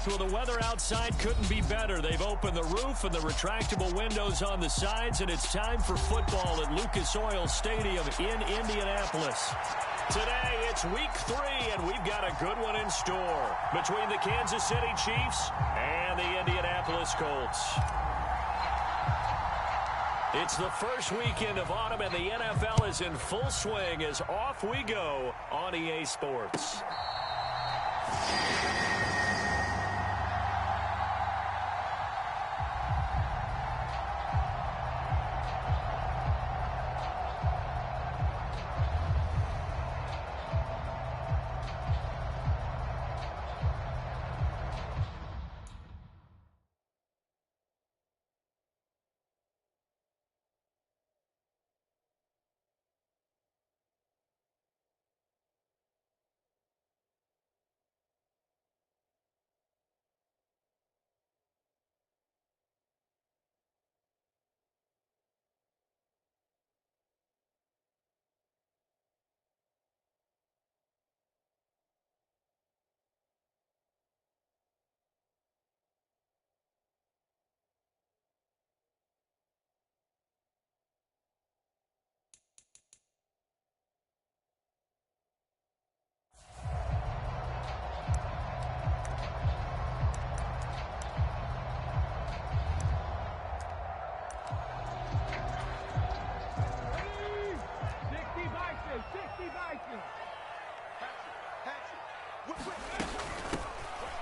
Well, the weather outside couldn't be better. They've opened the roof and the retractable windows on the sides, and it's time for football at Lucas Oil Stadium in Indianapolis. Today, it's week 3, and we've got a good one in store between the Kansas City Chiefs and the Indianapolis Colts. It's the first weekend of autumn, and the NFL is in full swing as off we go on EA Sports.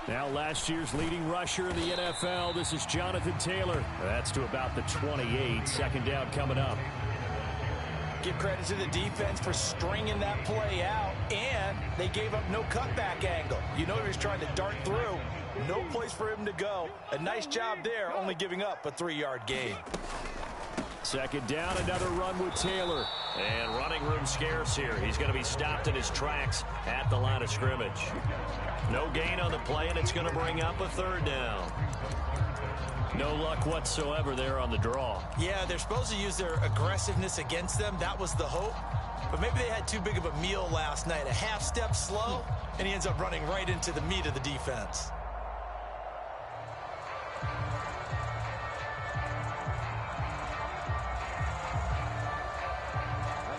Now last year's leading rusher in the NFL, this is Jonathan Taylor. That's to about the 28. Second down coming up. Give credit to the defense for stringing that play out, and they gave up no cutback angle. You know he was trying to dart through. No place for him to go. A nice job there, only giving up a 3-yard gain. Second down, another run with Taylor. And running room scarce here. He's going to be stopped in his tracks at the line of scrimmage. No gain on the play, and it's going to bring up a third down. No luck whatsoever there on the draw. Yeah, they're supposed to use their aggressiveness against them. That was the hope. But maybe they had too big of a meal last night. A half step slow, and he ends up running right into the meat of the defense.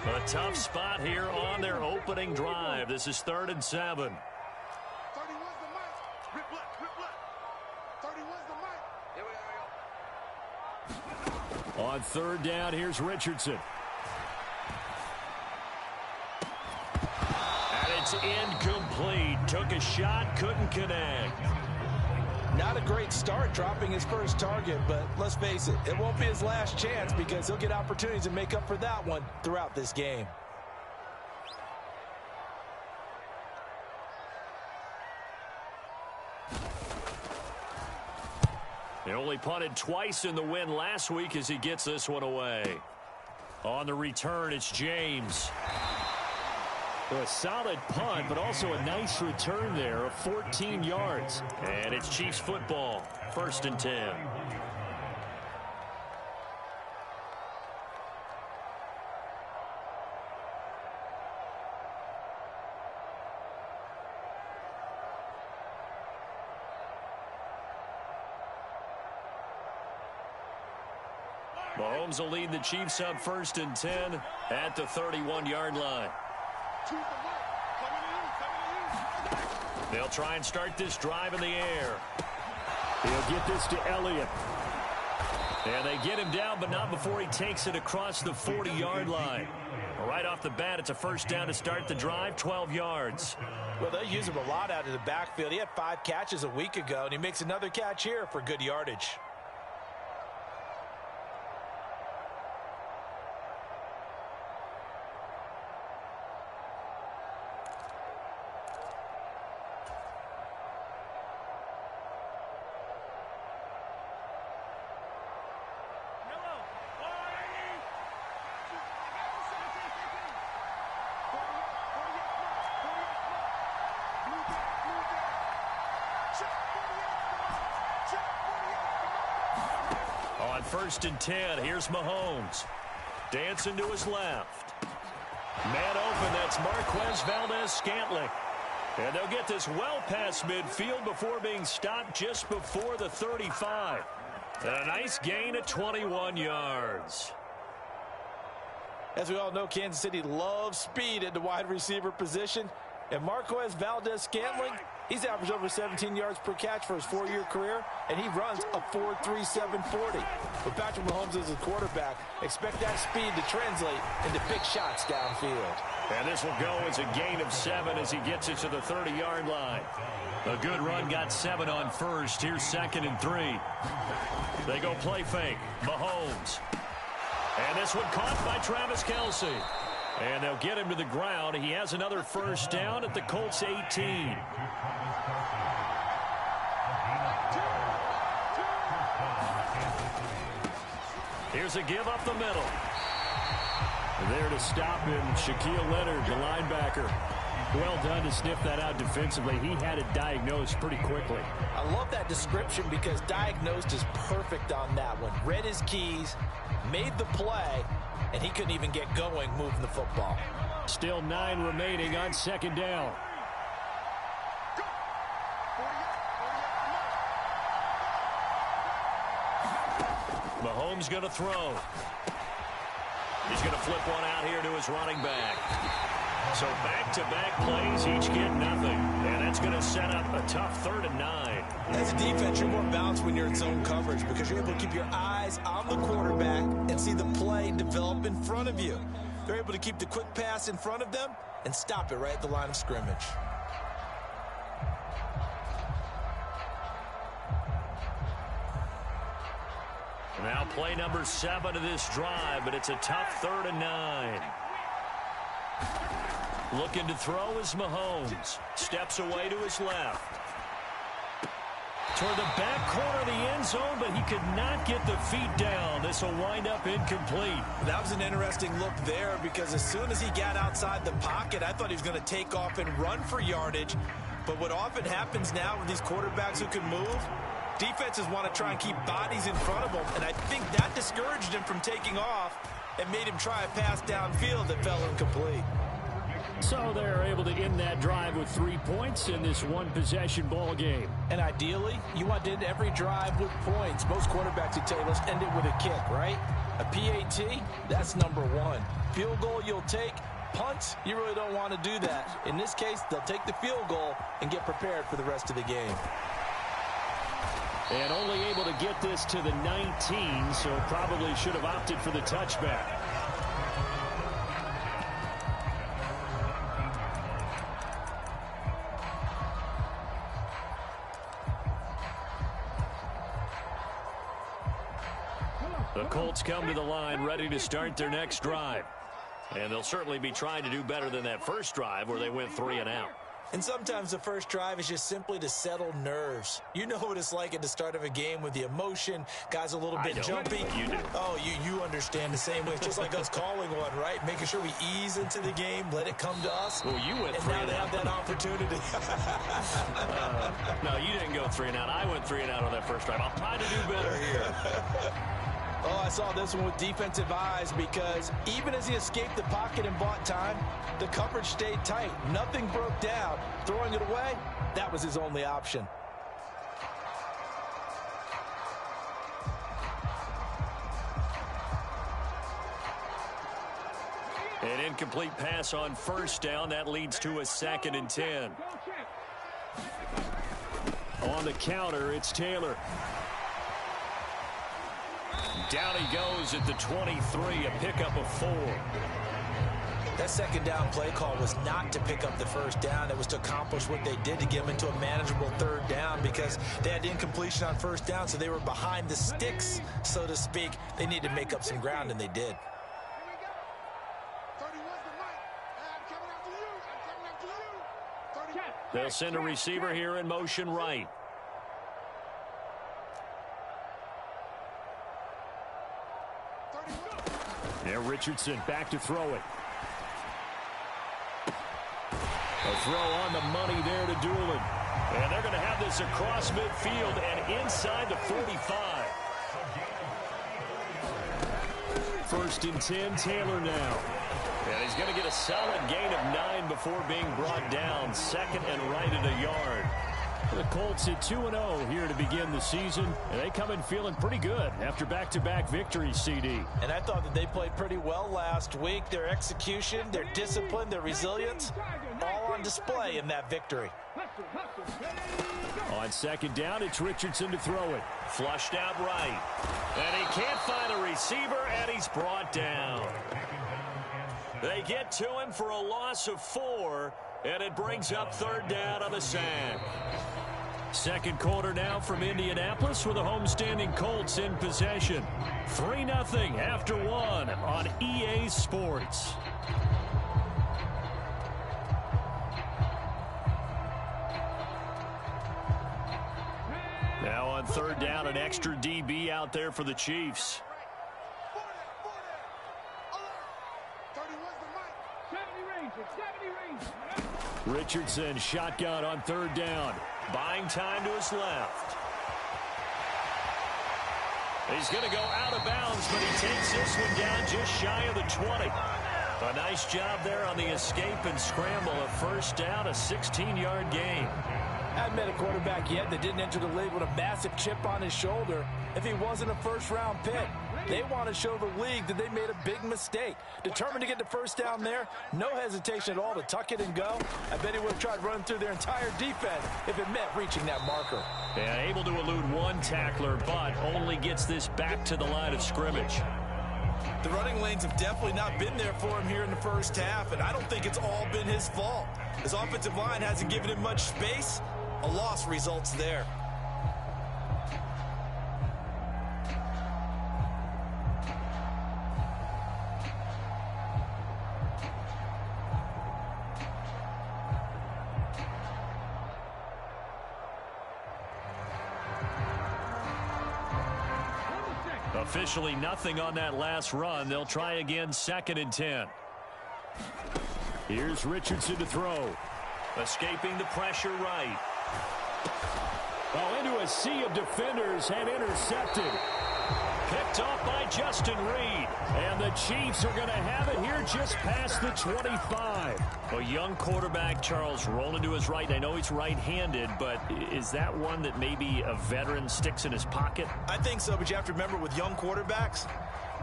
A tough spot here on their opening drive. This is 3rd and 7. 31's the mic. Rip left. 31's the mic. Here we go. On 3rd down, here's Richardson. And it's incomplete. Took a shot, couldn't connect. Not a great start dropping his first target, but let's face it, it won't be his last chance because he'll get opportunities to make up for that one throughout this game. He only punted twice in the win last week as he gets this one away. On the return, it's James. A solid punt, but also a nice return there of 14 yards. And it's Chiefs football, 1st and 10. Mahomes will lead the Chiefs up 1st and 10 at the 31-yard line. They'll try and start this drive in the air. He'll get this to Elliott. And they get him down, but not before he takes it across the 40-yard line. Right off the bat, it's a 1st down to start the drive, 12 yards. Well, they use him a lot out of the backfield. He had 5 catches a week ago, and he makes another catch here for good yardage. On 1st and 10, here's Mahomes. Dancing to his left. Man open, that's Marquez Valdez-Scantling. And they'll get this well past midfield before being stopped just before the 35. And a nice gain of 21 yards. As we all know, Kansas City loves speed at the wide receiver position. And Marquez Valdes-Scantling, he's averaged over 17 yards per catch for his 4-year career, and he runs a 4.37 40. With Patrick Mahomes as his quarterback, expect that speed to translate into big shots downfield. And this will go as a gain of 7 as he gets it to the 30-yard line. A good run got 7 on first. Here's 2nd and 3. They go play fake. Mahomes. And this one caught by Travis Kelce. And they'll get him to the ground. He has another first down at the Colts 18. Here's a give up the middle. There to stop him, Shaquille Leonard, the linebacker. Well done to sniff that out defensively. He had it diagnosed pretty quickly. I love that description because diagnosed is perfect on that one. Read his keys, made the play, and he couldn't even get going moving the football. Still 9 remaining on 2nd down. Mahomes going to throw. He's going to flip one out here to his running back. So back-to-back plays, each get nothing. And that's going to set up a tough 3rd and 9. As a defense, you're more balanced when you're in zone coverage because you're able to keep your eyes on the quarterback and see the play develop in front of you. They're able to keep the quick pass in front of them and stop it right at the line of scrimmage. Now play number 7 of this drive, but it's a tough 3rd and 9. Looking to throw is Mahomes. Steps away to his left. Toward the back corner of the end zone, but he could not get the feet down. This will wind up incomplete. That was an interesting look there because as soon as he got outside the pocket, I thought he was going to take off and run for yardage. But what often happens now with these quarterbacks who can move, defenses want to try and keep bodies in front of them, and I think that discouraged him from taking off and made him try a pass downfield that fell incomplete. So they're able to end that drive with 3 points in this one-possession ball game. And ideally, you want to end every drive with points. Most quarterbacks would tell you, let's end it with a kick, right? A PAT, that's number 1. Field goal you'll take. Punts, you really don't want to do that. In this case, they'll take the field goal and get prepared for the rest of the game. And only able to get this to the 19, so probably should have opted for the touchback. The Colts come to the line ready to start their next drive. And they'll certainly be trying to do better than that first drive where they went 3 and out. And sometimes the first drive is just simply to settle nerves. You know what it's like at the start of a game with the emotion. Guys a little bit jumpy. You do. Oh, you understand the same way. It's just like us calling one, right? Making sure we ease into the game, let it come to us. Well, you went 3 and now and they out. have that opportunity. No, you didn't go 3 and out. I went 3 and out on that first drive. I'll try to do better here. Oh, I saw this one with defensive eyes because even as he escaped the pocket and bought time, the coverage stayed tight. Nothing broke down. Throwing it away, that was his only option. An incomplete pass on first down. That leads to a 2nd and 10. On the counter, it's Taylor. Down he goes at the 23, a pickup of 4. That second down play call was not to pick up the first down. It was to accomplish what they did to get them into a manageable 3rd down because they had incompletion on first down, so they were behind the sticks, so to speak. They needed to make up some ground, and they did. They'll send a receiver here in motion right. Now Richardson back to throw it. A throw on the money there to Doolin. And they're going to have this across midfield and inside the 45. 1st and 10, Taylor now. And he's going to get a solid gain of 9 before being brought down. Second and right at a yard. The Colts at 2-0 here to begin the season, and they come in feeling pretty good after back-to-back victories, CD. And I thought that they played pretty well last week. Their execution, their discipline, their resilience, all on display in that victory. On second down, it's Richardson to throw it. Flushed out right. And he can't find a receiver, and he's brought down. They get to him for a loss of 4, and it brings up third down on the sack. Second quarter now from Indianapolis with the homestanding Colts in possession. 3-0 after 1 on EA Sports. Now on third down, an extra DB out there for the Chiefs. Richardson shotgun on third down. Buying time to his left. He's going to go out of bounds, but he takes this one down just shy of the 20. A nice job there on the escape and scramble. A first down, a 16-yard gain. I haven't met a quarterback yet that didn't enter the league with a massive chip on his shoulder if he wasn't a first-round pick. They want to show the league that they made a big mistake. Determined to get the first down there, no hesitation at all to tuck it and go. I bet he would have tried running through their entire defense if it meant reaching that marker. And able to elude one tackler, but only gets this back to the line of scrimmage. The running lanes have definitely not been there for him here in the first half, and I don't think it's all been his fault. His offensive line hasn't given him much space. A loss results there. Officially nothing on that last run. They'll try again, 2nd and 10. Here's Richardson to throw. Escaping the pressure right. Into a sea of defenders and intercepted. Picked off by Justin Reed. And the Chiefs are going to have it here just past the 25. A young quarterback, Charles, rolling to his right. I know he's right-handed, but is that one that maybe a veteran sticks in his pocket? I think so, but you have to remember with young quarterbacks,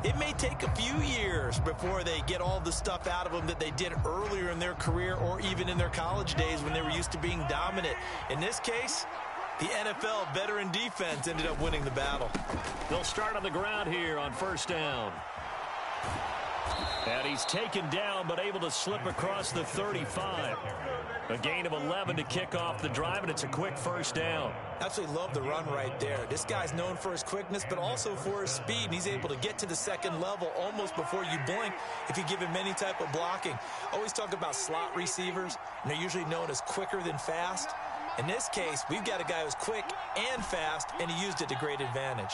it may take a few years before they get all the stuff out of them that they did earlier in their career or even in their college days when they were used to being dominant. In this case, the NFL veteran defense ended up winning the battle. They'll start on the ground here on first down. And he's taken down but able to slip across the 35. A gain of 11 to kick off the drive, and it's a quick first down. Absolutely love the run right there. This guy's known for his quickness, but also for his speed. And he's able to get to the second level almost before you blink if you give him any type of blocking. Always talk about slot receivers, and they're usually known as quicker than fast. In this case, we've got a guy who's quick and fast, and he used it to great advantage.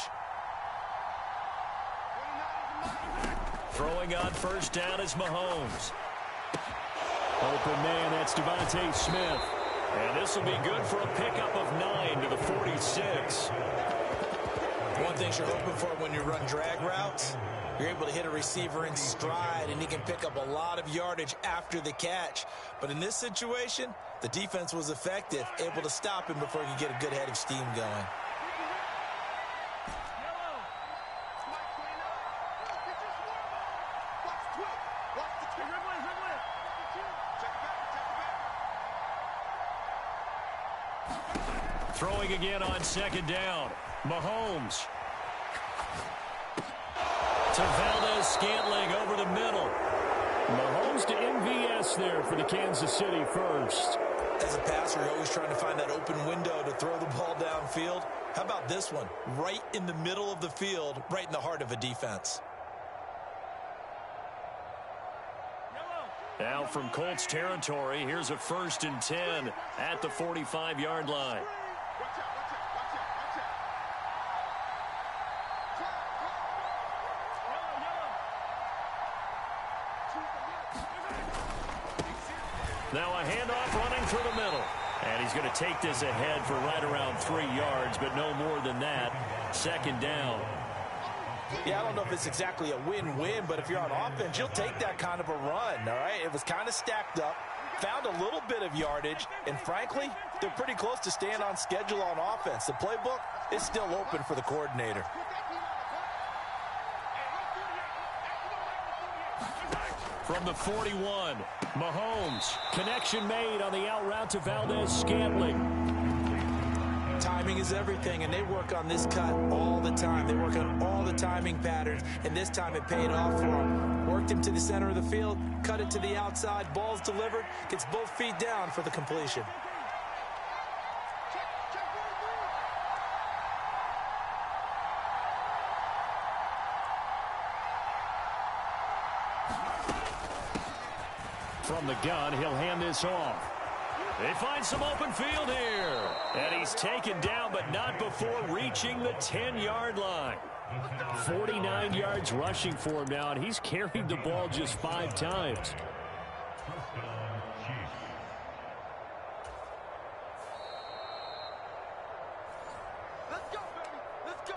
Throwing on first down is Mahomes. Open man, that's Devontae Smith. And this will be good for a pickup of 9 to the 46. One thing you're hoping for when you run drag routes, you're able to hit a receiver in stride, and he can pick up a lot of yardage after the catch. But in this situation, the defense was effective, able to stop him before he could get a good head of steam going. Throwing again on second down. Mahomes. To Valdez-Scantling over the middle. Mahomes to MVS there for the Kansas City first. As a passer, you're always trying to find that open window to throw the ball downfield. How about this one? Right in the middle of the field, right in the heart of a defense. Now from Colts territory, here's a 1st and 10 at the 45-yard line. Now a handoff running through the middle. And he's going to take this ahead for right around 3 yards, but no more than that. Second down. Yeah, I don't know if it's exactly a win-win, but if you're on offense, you'll take that kind of a run, all right? It was kind of stacked up, found a little bit of yardage, and frankly, they're pretty close to staying on schedule on offense. The playbook is still open for the coordinator. From the 41, Mahomes. Connection made on the out route to Valdez-Scantling. Timing is everything, and they work on this cut all the time. They work on all the timing patterns, and this time it paid off for them. Worked him to the center of the field, cut it to the outside, ball's delivered, gets both feet down for the completion. From the gun, he'll hand this off. They find some open field here. And he's taken down, but not before reaching the 10-yard line. 49 yards rushing for him now, and he's carried the ball just 5 times. Let's go, baby. Let's go.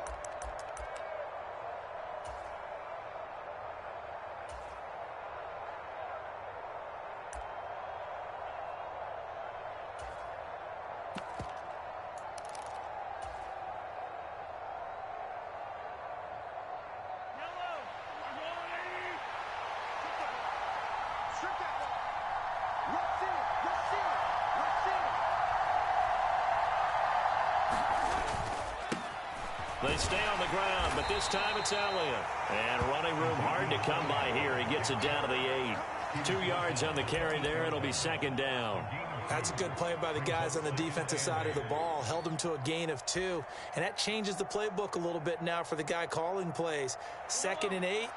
They stay on the ground, but this time it's Elliott. And running room hard to come by here. He gets it down to the 8. 2 yards on the carry there. It'll be second down. That's a good play by the guys on the defensive side of the ball. Held him to a gain of 2. And that changes the playbook a little bit now for the guy calling plays. 2nd and 8.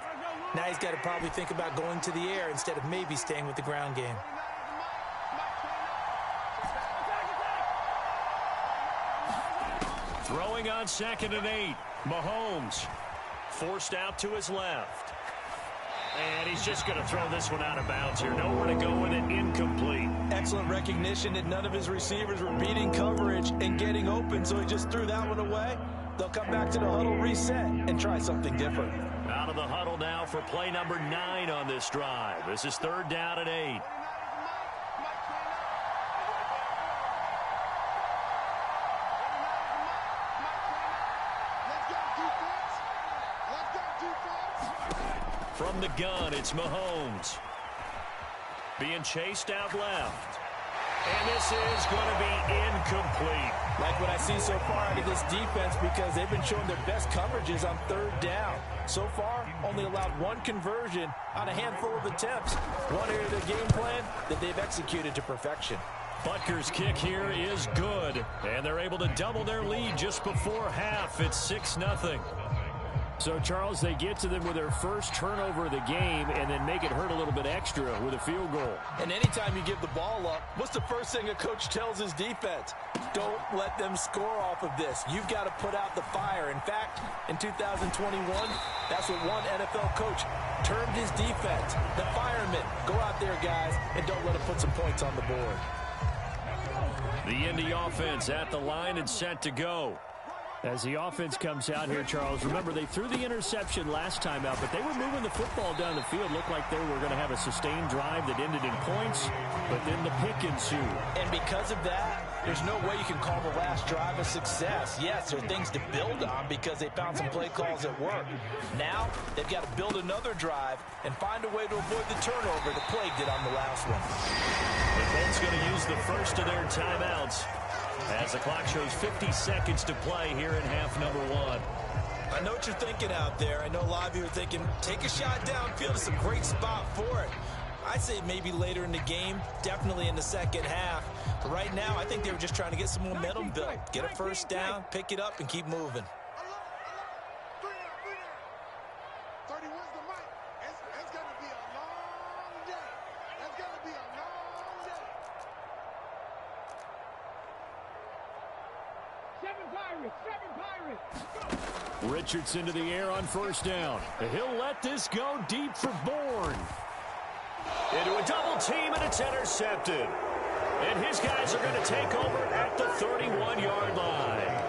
Now he's got to probably think about going to the air instead of maybe staying with the ground game. Throwing on 2nd and 8. Mahomes forced out to his left. And he's just going to throw this one out of bounds here. Nowhere to go with it. Incomplete. Excellent recognition that none of his receivers were beating coverage and getting open, so he just threw that one away. They'll come back to the huddle, reset, and try something different. Out of the huddle now for play number 9 on this drive. This is 3rd down and 8. From the gun, it's Mahomes. Being chased out left. And this is going to be incomplete. Like what I see so far out of this defense, because they've been showing their best coverages on 3rd down. So far, only allowed 1 conversion on a handful of attempts. One area of their game plan that they've executed to perfection. Butker's kick here is good. And they're able to double their lead just before half. It's 6-0. So, Charles, they get to them with their first turnover of the game and then make it hurt a little bit extra with a field goal. And anytime you give the ball up, what's the first thing a coach tells his defense? Don't let them score off of this. You've got to put out the fire. In fact, in 2021, that's what one NFL coach termed his defense. The firemen. Go out there, guys, and don't let them put some points on the board. The Indy offense at the line and set to go. As the offense comes out here, Charles, remember they threw the interception last time out, but they were moving the football down the field. Looked like they were going to have a sustained drive that ended in points, but then the pick ensued. And because of that, there's no way you can call the last drive a success. Yes, there are things to build on because they found some play calls that work. Now, they've got to build another drive and find a way to avoid the turnover that plagued it on the last one. The Colts going to use the first of their timeouts as the clock shows 50 seconds to play here in half number 1. I know what you're thinking out there. I know a lot of you are thinking, take a shot downfield. It's a great spot for it. I'd say maybe later in the game, definitely in the second half. But right now, I think they were just trying to get some momentum built. Get a first down, pick it up, and keep moving. 31's the mic. It's going to be a long day. It's going to be a long day. Seven Pirates. Richardson to the air on first down. He'll let this go deep for Bourne. Into a double team, and it's intercepted. And his guys are going to take over at the 31-yard line.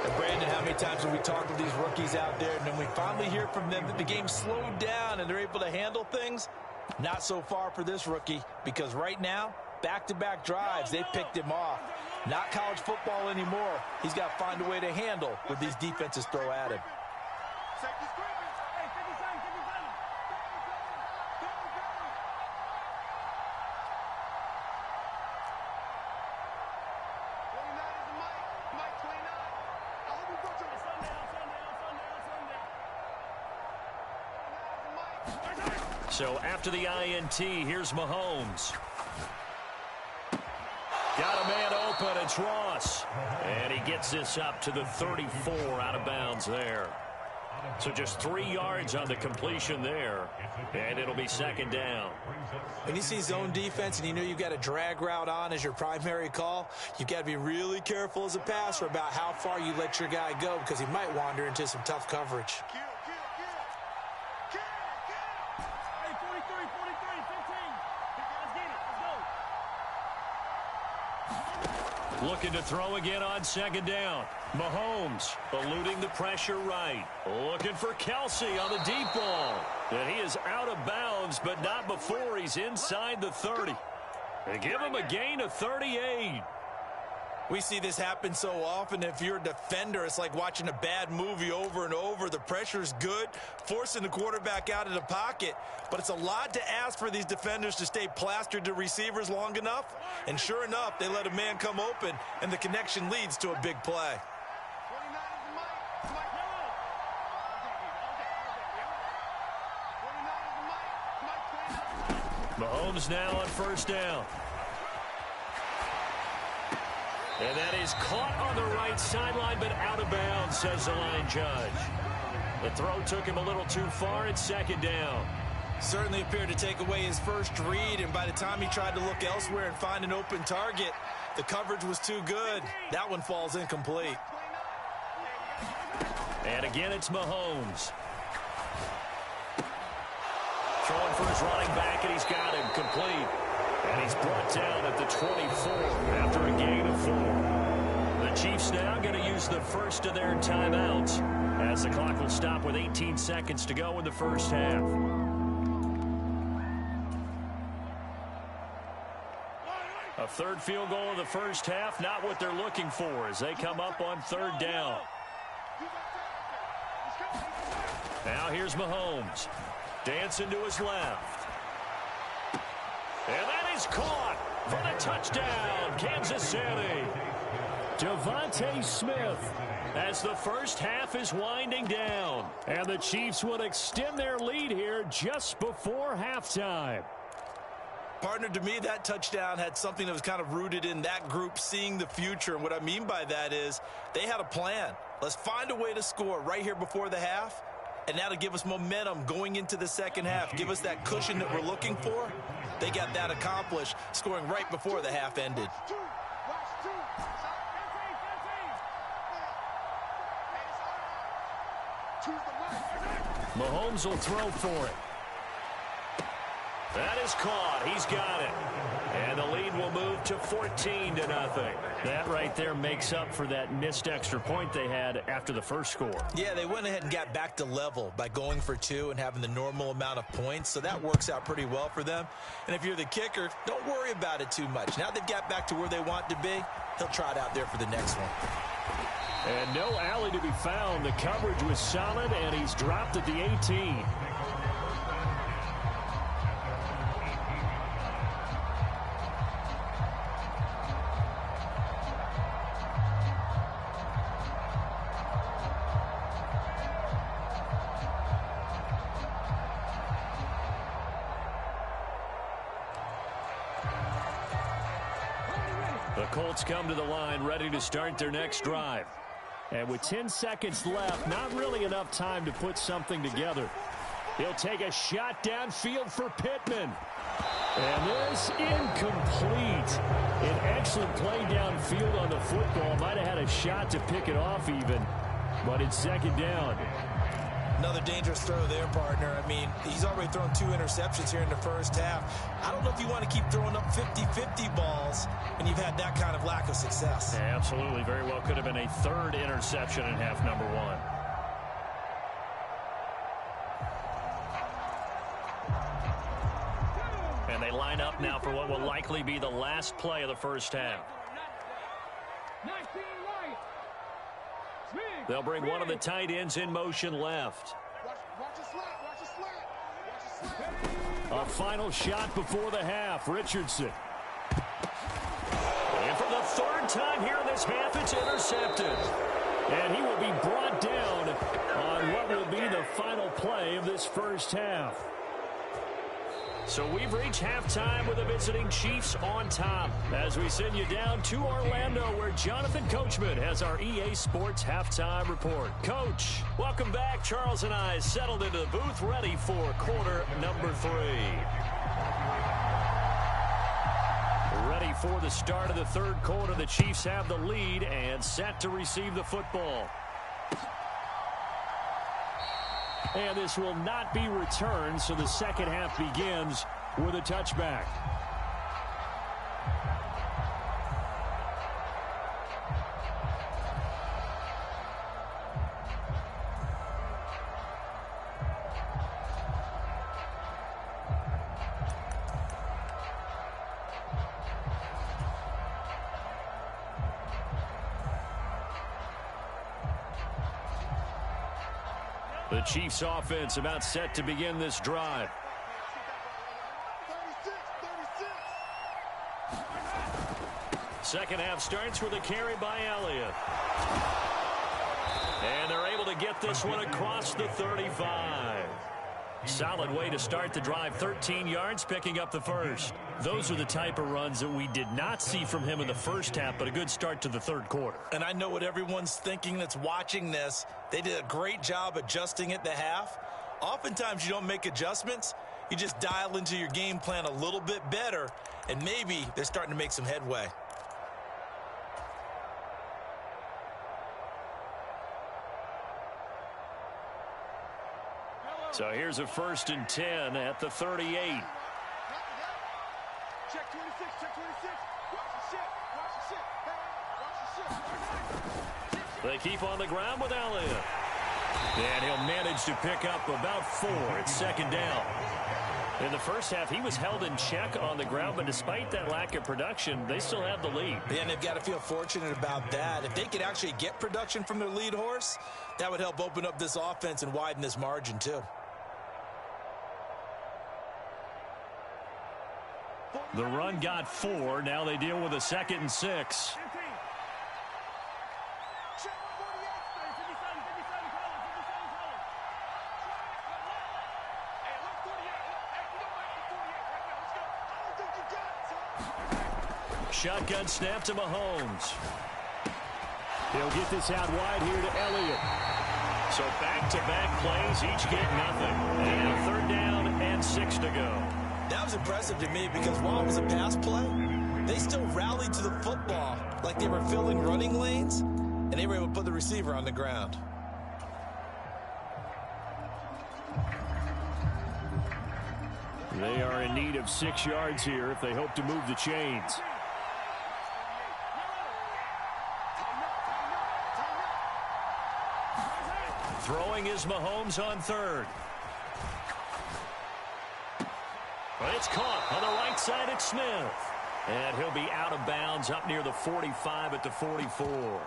And Brandon, how many times have we talked with these rookies out there, and then we finally hear from them that the game slowed down and they're able to handle things? Not so far for this rookie, because right now, back-to-back drives, they picked him off. Not college football anymore. He's got to find a way to handle what these defenses throw at him. So after the INT, here's Mahomes. Got a man open. It's Ross. And he gets this up to the 34 out of bounds there. So just 3 yards on the completion there. And it'll be second down. When you see zone defense and you know you've got a drag route on as your primary call, you've got to be really careful as a passer about how far you let your guy go, because he might wander into some tough coverage. Looking to throw again on second down. Mahomes eluding the pressure right. Looking for Kelsey on the deep ball. And he is out of bounds, but not before he's inside the 30. They give him a gain of 38. We see this happen so often. If you're a defender, it's like watching a bad movie over and over. The pressure's good, forcing the quarterback out of the pocket. But it's a lot to ask for these defenders to stay plastered to receivers long enough. And sure enough, they let a man come open, and the connection leads to a big play. Mahomes now on first down. And that is caught on the right sideline, but out of bounds, says the line judge. The throw took him a little too far. It's second down. Certainly appeared to take away his first read, and by the time he tried to look elsewhere and find an open target, the coverage was too good. That one falls incomplete. And again, it's Mahomes. Throwing for his running back, and he's got him complete. And he's brought down at the 24 after a gain of 4. The Chiefs now going to use the first of their timeouts as the clock will stop with 18 seconds to go in the first half. A third field goal of the first half, not what they're looking for as they come up on third down. Now here's Mahomes. Dancing to his left. And that is caught for the touchdown, Kansas City. Devontae Smith as the first half is winding down. And the Chiefs would extend their lead here just before halftime. Partner, to me, that touchdown had something that was kind of rooted in that group seeing the future. And what I mean by that is they had a plan. Let's find a way to score right here before the half. And that'll give us momentum going into the second half. Give us that cushion that we're looking for. They got that accomplished, scoring right before the half ended. Mahomes will throw for it. That is caught. He's got it. And the lead will move to 14-0. That right there makes up for that missed extra point they had after the first score. Yeah, they went ahead and got back to level by going for 2 and having the normal amount of points. So that works out pretty well for them. And if you're the kicker, don't worry about it too much. Now they've got back to where they want to be. He'll try it out there for the next one. And no alley to be found. The coverage was solid, and he's dropped at the 18. The Colts come to the line ready to start their next drive. And with 10 seconds left, not really enough time to put something together. He'll take a shot downfield for Pittman. And this incomplete. An excellent play downfield on the football. Might have had a shot to pick it off even. But it's second down. Another dangerous throw there, partner. I mean, he's already thrown 2 interceptions here in the first half. I don't know if you want to keep throwing up 50-50 balls when you've had that kind of lack of success. Yeah, absolutely. Very well could have been a third interception in half number one. And they line up now for what will likely be the last play of the first half. They'll bring one of the tight ends in motion left. A final shot before the half. Richardson. And for the third time here in this half, it's intercepted. And he will be brought down on what will be the final play of this first half. So we've reached halftime with the visiting Chiefs on top as we send you down to Orlando where Jonathan Coachman has our EA Sports halftime report. Coach, welcome back. Charles and I settled into the booth ready for quarter number 3. Ready for the start of the third quarter. The Chiefs have the lead and set to receive the football. And this will not be returned, so the second half begins with a touchback. The Chiefs offense about set to begin this drive. Second half starts with a carry by Elliott. And they're able to get this one across the 35. Solid way to start the drive. 13 yards, picking up the first. Those are the type of runs that we did not see from him in the first half, but a good start to the third quarter. And I know what everyone's thinking that's watching this. They did a great job adjusting at the half. Oftentimes you don't make adjustments. You just dial into your game plan a little bit better, and maybe they're starting to make some headway. So here's a 1st and 10 at the 38. Check 26, check 26. Watch the shit, watch the shit. Hey, watch the shit. They keep on the ground with Elliott. And he'll manage to pick up about 4. It's second down. In the first half, he was held in check on the ground, but despite that lack of production, they still have the lead. And they've got to feel fortunate about that. If they could actually get production from their lead horse, that would help open up this offense and widen this margin too. The run got 4. Now they deal with a 2nd and 6. Shotgun snap to Mahomes. He'll get this out wide here to Elliott. So back-to-back plays, each get nothing. And 3rd down and 6 to go. That was impressive to me because while it was a pass play, they still rallied to the football like they were filling running lanes, and they were able to put the receiver on the ground. They are in need of 6 yards here if they hope to move the chains. Throwing is Mahomes on 3rd. But it's caught on the right side at Smith. And he'll be out of bounds up near the 45 at the 44.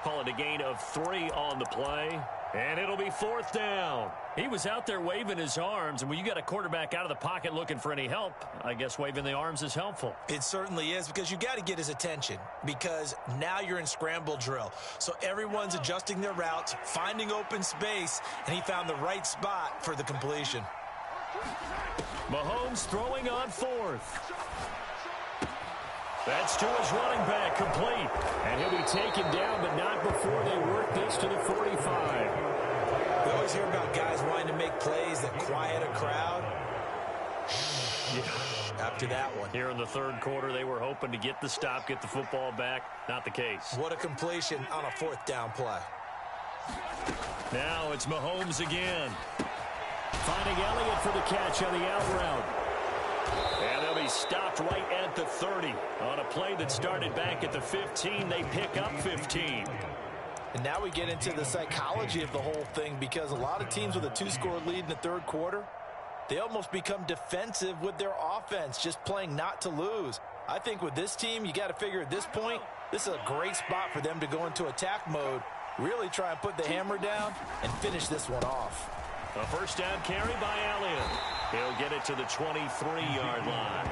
Call it a gain of 3 on the play. And it'll be 4th down. He was out there waving his arms, and when you got a quarterback out of the pocket looking for any help, I guess waving the arms is helpful. It certainly is, because you got to get his attention, because now you're in scramble drill. So everyone's adjusting their routes, finding open space, and he found the right spot for the completion. Mahomes throwing on 4th. That's to his running back, complete. And he'll be taken down, but not before they work this to the 45. We always hear about guys wanting to make plays that quiet a crowd. After that one. Here in the third quarter, they were hoping to get the stop, get the football back. Not the case. What a completion on a 4th down play. Now it's Mahomes again. Finding Elliott for the catch on the out route. And they'll be he stopped right at the 30. On a play that started back at the 15, they pick up 15. And now we get into the psychology of the whole thing, because a lot of teams with a 2-score lead in the third quarter, they almost become defensive with their offense, just playing not to lose. I think with this team, you got to figure at this point, this is a great spot for them to go into attack mode, really try and put the hammer down and finish this one off. A first down carry by Elliott. He'll get it to the 23-yard line.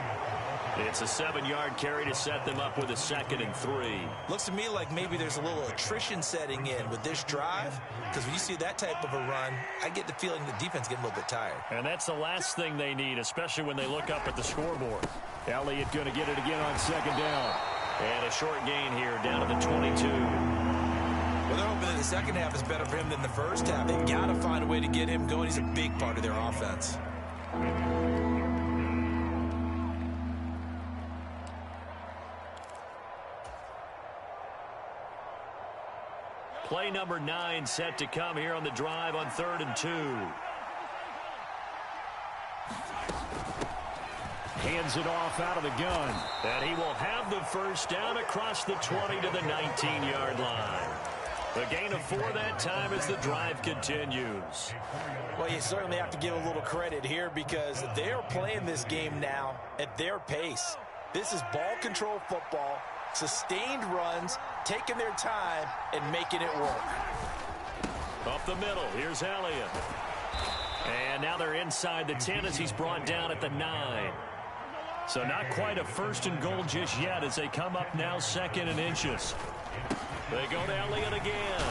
It's a 7-yard carry to set them up with a 2nd and 3. Looks to me like maybe there's a little attrition setting in with this drive, because when you see that type of a run, I get the feeling the defense getting a little bit tired. And that's the last thing they need, especially when they look up at the scoreboard. Elliott going to get it again on 2nd down. And a short gain here down to the 22. Well, they're hoping that the second half is better for him than the first half. They've got to find a way to get him going. He's a big part of their offense. Play number 9 set to come here on the drive on 3rd and 2. Hands it off out of the gun. And he will have the first down across the 20 to the 19-yard line. The gain of 4 that time as the drive continues. Well, you certainly have to give a little credit here, because they're playing this game now at their pace. This is ball control football, sustained runs, taking their time and making it work. Up the middle, here's Elliott. And now they're inside the 10 as he's brought down at the 9. So not quite a 1st and goal just yet as they come up now 2nd and inches. They go to Elliott again.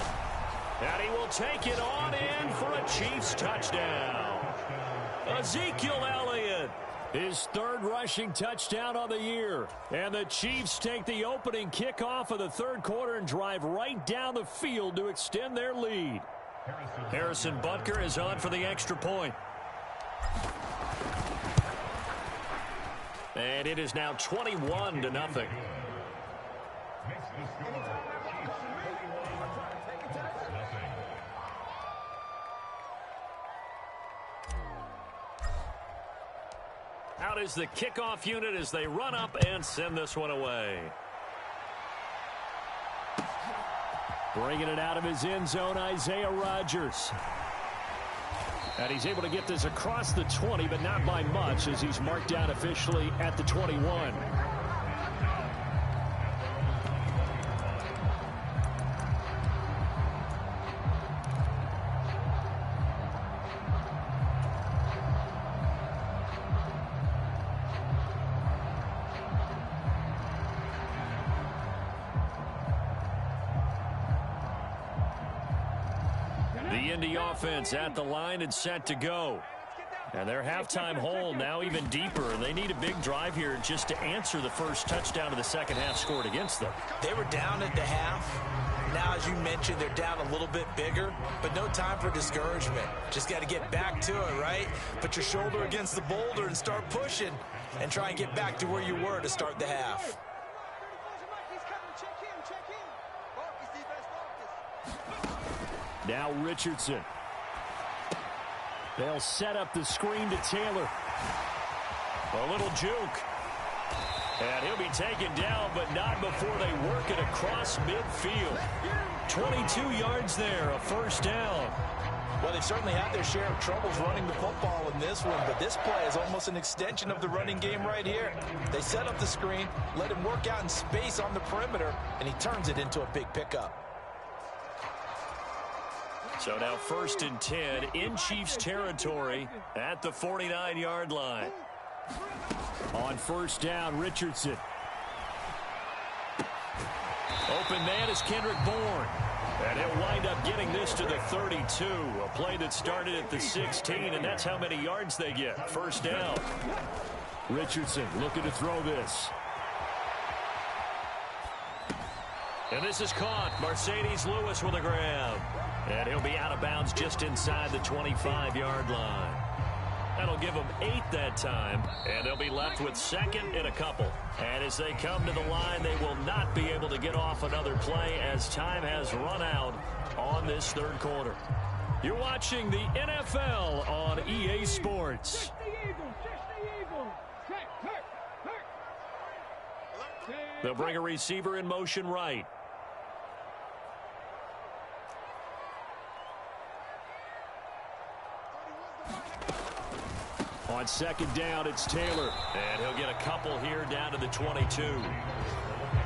And he will take it on in for a Chiefs touchdown. Ezekiel Elliott, his 3rd rushing touchdown of the year. And the Chiefs take the opening kickoff of the 3rd quarter and drive right down the field to extend their lead. Harrison Butker is on for the extra point. And it is now 21-0. Out is the kickoff unit as they run up and send this one away. Bringing it out of his end zone, Isaiah Rodgers. And he's able to get this across the 20, but not by much, as he's marked down officially at the 21. The Indy offense at the line and set to go. And their halftime hole now even deeper, and they need a big drive here just to answer the first touchdown of the second half scored against them. They were down at the half. Now, as you mentioned, they're down a little bit bigger, but no time for discouragement. Just got to get back to it, right? Put your shoulder against the boulder and start pushing and try and get back to where you were to start the half. Now Richardson. They'll set up the screen to Taylor. A little juke. And he'll be taken down, but not before they work it across midfield. 22 yards there, a first down. Well, they've certainly had their share of troubles running the football in this one, but this play is almost an extension of the running game right here. They set up the screen, let him work out in space on the perimeter, and he turns it into a big pickup. So now 1st and 10 in Chiefs territory at the 49-yard line. On first down, Richardson. Open man is Kendrick Bourne. And he'll wind up getting this to the 32. A play that started at the 16, and that's how many yards they get. First down. Richardson looking to throw this. And this is caught. Mercedes Lewis with a grab. And he'll be out of bounds just inside the 25-yard line. That'll give them 8 that time, and they'll be left with 2nd and a couple. And as they come to the line, they will not be able to get off another play as time has run out on this 3rd quarter. You're watching the NFL on EA Sports. They'll bring a receiver in motion right. On second down, it's Taylor. And he'll get a couple here down to the 22.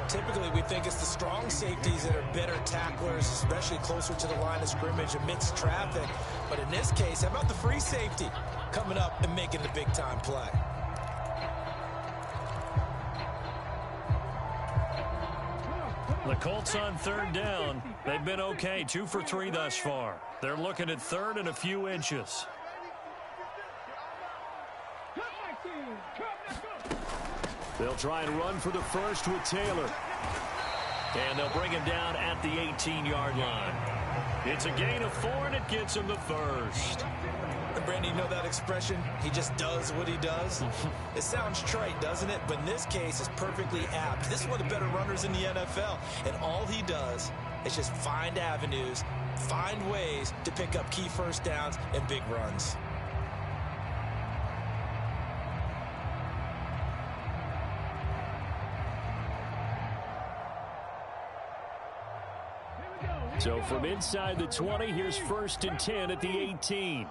Typically, we think it's the strong safeties that are better tacklers, especially closer to the line of scrimmage amidst traffic. But in this case, how about the free safety coming up and making the big-time play? The Colts on third down. They've been okay, 2 for 3 thus far. They're looking at third and a few inches. They'll try and run for the first with Taylor. And they'll bring him down at the 18-yard line. It's a gain of 4, and it gets him the first. And Brandon, you know that expression? He just does what he does? It sounds trite, doesn't it? But in this case, it's perfectly apt. This is one of the better runners in the NFL. And all he does is just find avenues, find ways to pick up key first downs and big runs. So from inside the 20, here's 1st and 10 at the 18.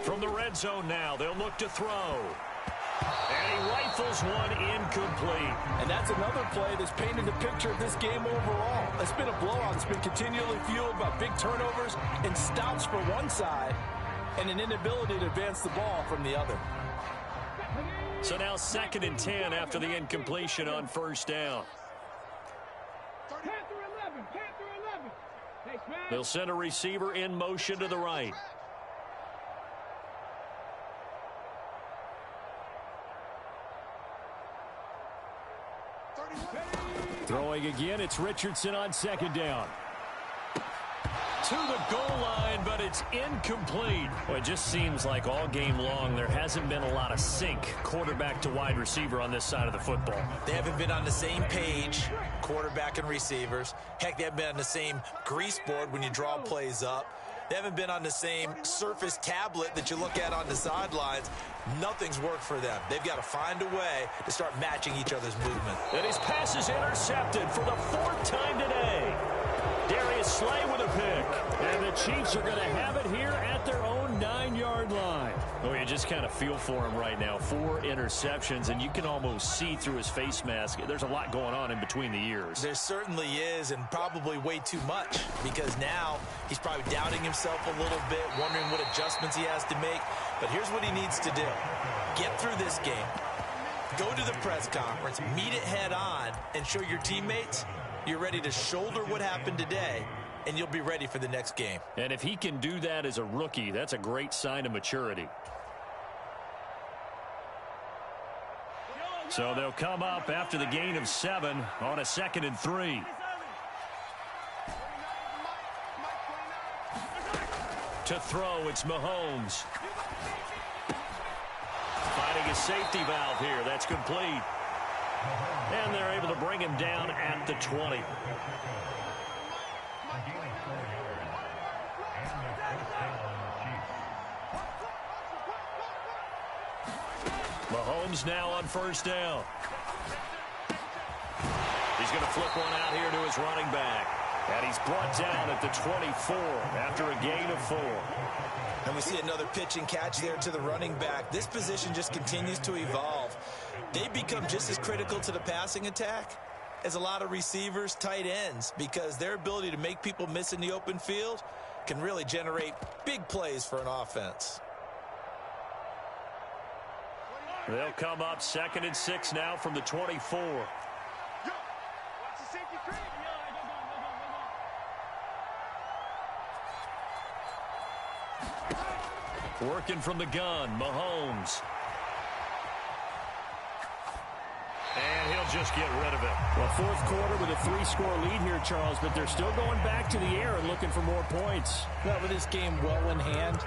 From the red zone now, they'll look to throw. And he rifles one incomplete. And that's another play that's painted the picture of this game overall. It's been a blowout. It's been continually fueled by big turnovers and stops for one side and an inability to advance the ball from the other. So now 2nd and 10 after the incompletion on 1st down. They'll send a receiver in motion to the right. Throwing again, it's Richardson on 2nd down. To the goal line, but it's incomplete. Well, it just seems like all game long there hasn't been a lot of sync quarterback to wide receiver on this side of the football. They haven't been on the same page, quarterback and receivers. Heck, they haven't been on the same grease board when you draw plays up. They haven't been on the same surface tablet that you look at on the sidelines. Nothing's worked for them. They've got to find a way to start matching each other's movement. And his pass is intercepted for the 4th time today. Darius Slay with a pick. And the Chiefs are going to have it here at their own 9-yard line. Oh, you just kind of feel for him right now. 4 interceptions, and you can almost see through his face mask. There's a lot going on in between the ears. There certainly is, and probably way too much, because now he's probably doubting himself a little bit, wondering what adjustments he has to make. But here's what he needs to do. Get through this game. Go to the press conference, meet it head on, and show your teammates you're ready to shoulder what happened today, and you'll be ready for the next game. And if he can do that as a rookie, that's a great sign of maturity. So they'll come up after the gain of 7 on a 2nd and 3. To throw, it's Mahomes. Finding a safety valve here. That's complete. And they're able to bring him down at the 20. Mahomes now on 1st down. He's going to flip one out here to his running back. And he's brought down at the 24 after a gain of 4. And we see another pitch and catch there to the running back. This position just continues to evolve. They become just as critical to the passing attack as a lot of receivers, tight ends, because their ability to make people miss in the open field can really generate big plays for an offense. They'll come up 2nd and 6 now from the 24. Working from the gun, Mahomes. And he'll just get rid of it. Well, 4th quarter with a 3-score lead here, Charles, but they're still going back to the air and looking for more points. Well, with this game well in hand,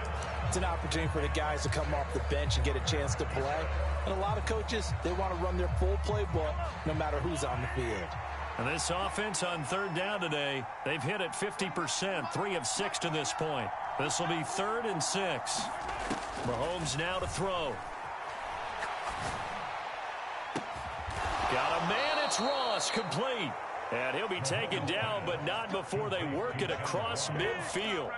it's an opportunity for the guys to come off the bench and get a chance to play. And a lot of coaches, they want to run their full playbook no matter who's on the field. And this offense on 3rd down today, they've hit it 50%, 3 of 6 to this point. This will be 3rd and 6. Mahomes now to throw. Got a man That's Ross, complete. And he'll be taken down, but not before they work it across midfield.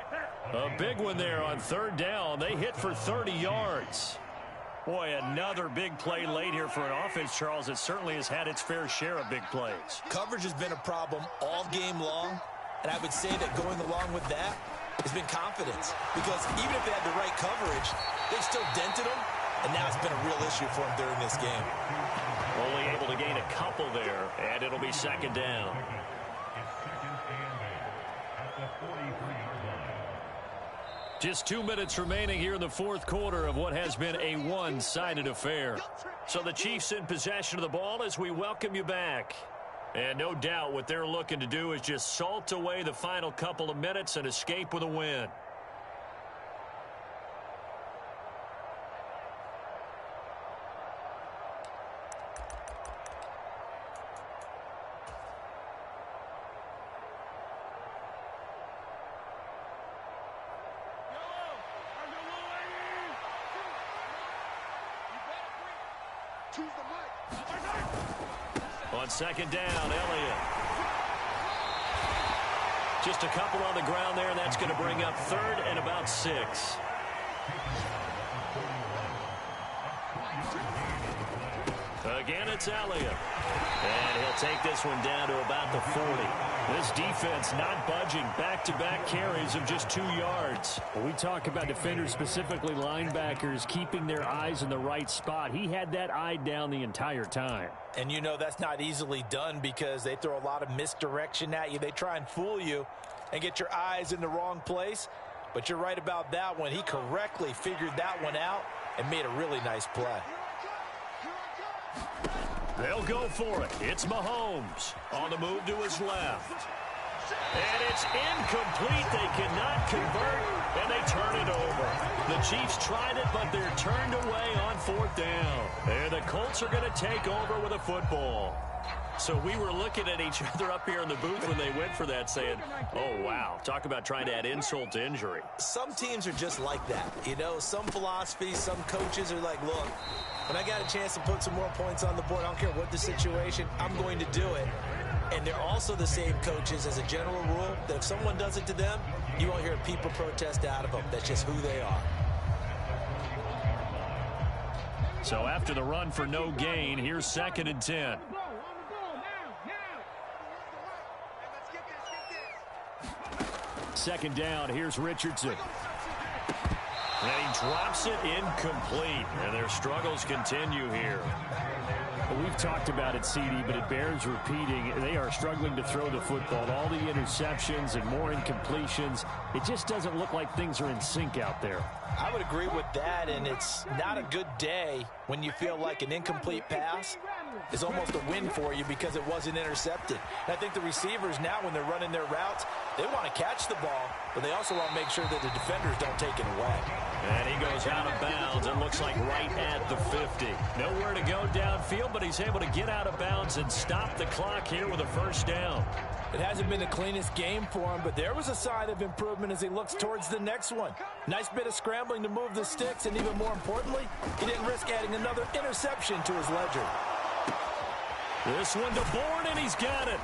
A big one there on third down. They hit for 30 yards. Boy, another big play late here for an offense, Charles, that certainly has had its fair share of big plays. Coverage has been a problem all game long, and I would say that going along with that has been confidence. Because even if they had the right coverage, they still dented them, and now it's been a real issue for them during this game. Only able to gain a couple there, and it'll be second down. Just 2 minutes remaining here in the fourth quarter of what has been a one-sided affair. So the Chiefs in possession of the ball as we welcome you back. And no doubt what they're looking to do is just salt away the final couple of minutes and escape with a win. On second down, Elliott. Just a couple on the ground there, and that's going to bring up third and about 6. Again, it's Elliott. And he'll take this one down to about the 40. This defense not budging. Back-to-back carries of just 2 yards. When we talk about defenders, specifically linebackers, keeping their eyes in the right spot, he had that eye down the entire time. And you know that's not easily done because they throw a lot of misdirection at you. They try and fool you and get your eyes in the wrong place. But you're right about that one. He correctly figured that one out and made a really nice play. They'll go for it. It's Mahomes on the move to his left. And it's incomplete. They cannot convert, and they turn it over. The Chiefs tried it, but they're turned away on fourth down. And the Colts are going to take over with a football. So we were looking at each other up here in the booth when they went for that saying, oh, wow, talk about trying to add insult to injury. Some teams are just like that. You know, some philosophies, some coaches are like, look, when I got a chance to put some more points on the board, I don't care what the situation, I'm going to do it. And they're also the same coaches as a general rule that if someone does it to them, you won't hear people protest out of them. That's just who they are. So after the run for no gain, here's second and 10. Second down, here's Richardson. And he drops it incomplete. And their struggles continue here. Well, we've talked about it, CD, but it bears repeating. They are struggling to throw the football. All the interceptions and more incompletions. It just doesn't look like things are in sync out there. I would agree with that, and it's not a good day when you feel like an incomplete pass is almost a win for you because it wasn't intercepted. And I think the receivers now, when they're running their routes, they want to catch the ball, but they also want to make sure that the defenders don't take it away. And he goes out of bounds. It looks like right at the 50. Nowhere to go downfield, but he's able to get out of bounds and stop the clock here with a first down. It hasn't been the cleanest game for him, but there was a sign of improvement as he looks towards the next one. Nice bit of scrambling to move the sticks, and even more importantly, he didn't risk adding another interception to his ledger. This one to Bourne, and he's got it.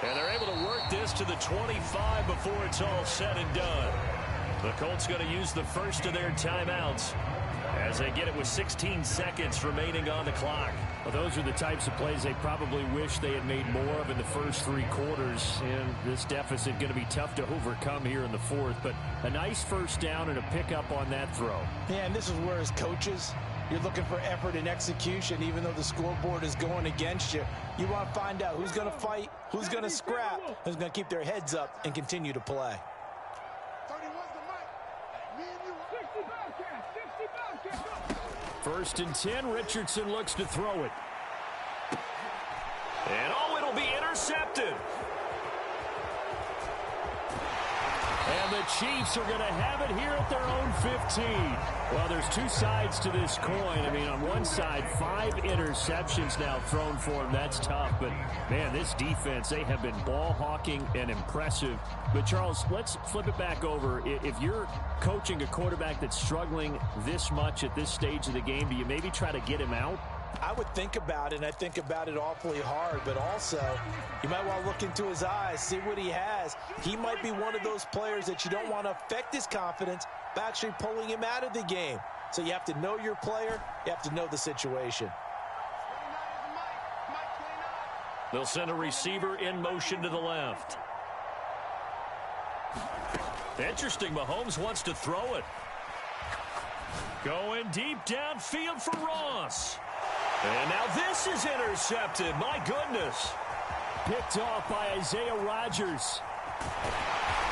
And they're able to work this to the 25 before it's all said and done. The Colts going to use the first of their timeouts as they get it with 16 seconds remaining on the clock. Well, those are the types of plays they probably wish they had made more of in the first 3 quarters. And this deficit going to be tough to overcome here in the fourth. But a nice first down and a pickup on that throw. Yeah, and this is where as coaches, you're looking for effort and execution. Even though the scoreboard is going against you, you want to find out who's going to fight, who's going to scrap, who's going to keep their heads up and continue to play. First and 10, Richardson looks to throw it. And it'll be intercepted. And the Chiefs are going to have it here at their own 15. Well, there's 2 sides to this coin. I mean, on one side, 5 interceptions now thrown for him. That's tough. But, man, this defense, they have been ball hawking and impressive. But, Charles, let's flip it back over. If you're coaching a quarterback that's struggling this much at this stage of the game, do you maybe try to get him out? I would think about it, and I think about it awfully hard, but also you might want to look into his eyes, see what he has. He might be one of those players that you don't want to affect his confidence by actually pulling him out of the game. So you have to know your player. You have to know the situation. They'll send a receiver in motion to the left. Interesting, Mahomes wants to throw it. Going deep downfield for Ross. And now this is intercepted. My goodness. Picked off by Isaiah Rodgers.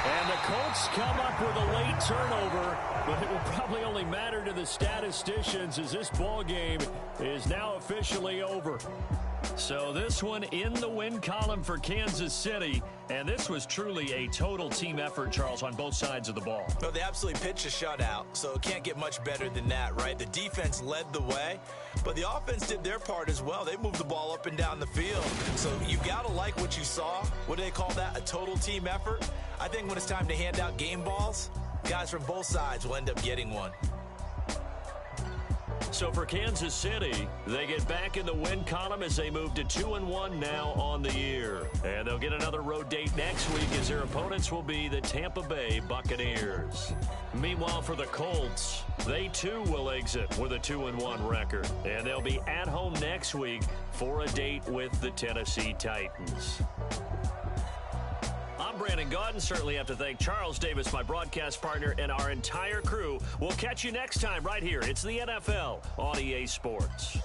And the Colts come up with a late turnover, but it will probably only matter to the statisticians as this ball game is now officially over. So this one in the win column for Kansas City, and this was truly a total team effort, Charles, on both sides of the ball. Well, they absolutely pitched a shutout, so it can't get much better than that, right? The defense led the way, but the offense did their part as well. They moved the ball up and down the field, so you got to like what you saw. What do they call that? A total team effort? I think when it's time to hand out game balls, guys from both sides will end up getting one. So for Kansas City, they get back in the win column as they move to 2-1 now on the year. And they'll get another road date next week as their opponents will be the Tampa Bay Buccaneers. Meanwhile, for the Colts, they too will exit with a 2-1 record. And they'll be at home next week for a date with the Tennessee Titans. I'm Brandon Gaudin. Certainly have to thank Charles Davis, my broadcast partner, and our entire crew. We'll catch you next time right here. It's the NFL on EA Sports.